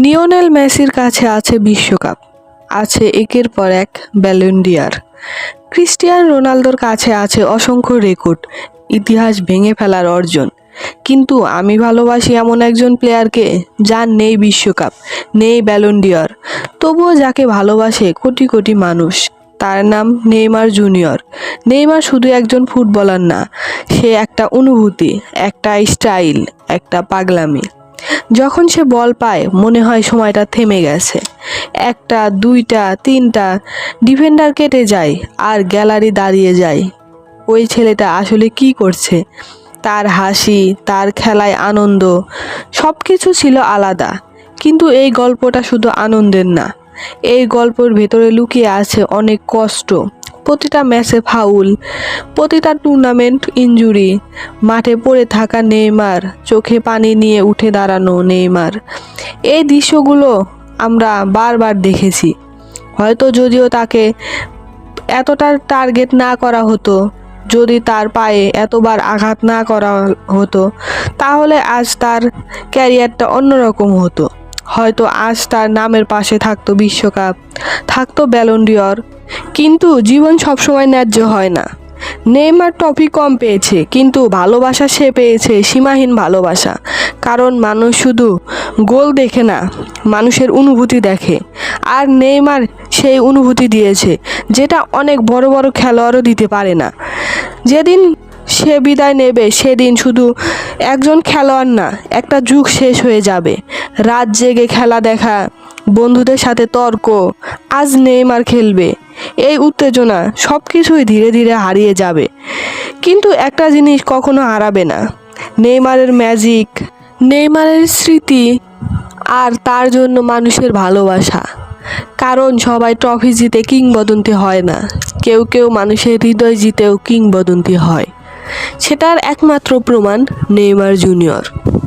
Lionel মেসির কাছে আছে বিশ্বকাপ, আছে একের পর এক ব্যালন ডি'অর। ক্রিস্টিয়ানো রোনালদোর কাছে আছে অসংখ্য রেকর্ড, ইতিহাস ভেঙে ফেলার অর্জন। কিন্তু আমি ভালোবাসি এমন একজন প্লেয়ারকে যার নেই বিশ্বকাপ, নেই ব্যালন ডি'অর, তবুও যাকে ভালোবাসে কোটি কোটি মানুষ। তার নাম নেইমার জুনিয়র। নেইমার শুধু একজন ফুটবলার না, সে একটা অনুভূতি, একটা স্টাইল, একটা পাগলামি। যখন সে বল পায় মনে হয় সময়টা থেমে গেছে। একটা, দুইটা, তিনটা ডিফেন্ডার কেটে যায় আর গ্যালারি দাঁড়িয়ে যায়। ওই ছেলেটা আসলে কি করছে? তার হাসি, তার খেলায় আনন্দ, সব কিছু ছিল আলাদা। কিন্তু এই গল্পটা শুধু আনন্দের না, এই গল্পের ভেতরে লুকিয়ে আছে অনেক কষ্ট। প্রতিটা ম্যাচে ফাউল, প্রতিটা টুর্নামেন্ট ইনজুরি, মাঠে পড়ে থাকা নেইমার, চোখে পানি নিয়ে উঠে দাঁড়ানো নেইমার। এই দৃশ্যগুলো আমরা বারবার দেখেছি। হয়তো যদিও তাকে এতটা টার্গেট না করা হতো, যদি তার পায়ে এতবার আঘাত না করা হতো, তাহলে আজ তার ক্যারিয়ারটা অন্যরকম হতো। হয়তো আজ তার নামের পাশে থাকতো বিশ্বকাপ, থাকতো ব্যালন ডি'অর। কিন্তু জীবন সবসময় ন্যায্য হয় না। নেইমার ট্রফি কম পেয়েছে, কিন্তু ভালোবাসা সে পেয়েছে সীমাহীন ভালোবাসা। কারণ মানুষ শুধু গোল দেখে না, মানুষের অনুভূতি দেখে। আর নেইমার সেই অনুভূতি দিয়েছে, যেটা অনেক বড় বড় খেলোয়াড়ও দিতে পারে না। যেদিন সে বিদায় নেবে সেদিন শুধু একজন খেলোয়াড় না, একটা যুগ শেষ হয়ে যাবে। রাত জেগে খেলা দেখা, বন্ধুদের সাথে তর্ক, আজ নেইমার খেলবে, এই উত্তেজনা সব কিছুই ধীরে ধীরে হারিয়ে যাবে। কিন্তু একটা জিনিস কখনো হারাবে না, নেইমারের ম্যাজিক, নেইমারের স্মৃতি, আর তার জন্য মানুষের ভালোবাসা। কারণ সবাই ট্রফি জিতে কিংবদন্তি হয় না, কেউ কেউ মানুষের হৃদয় জিতেও কিংবদন্তি হয়। সেটার একমাত্র প্রমাণ নেইমার জুনিয়র।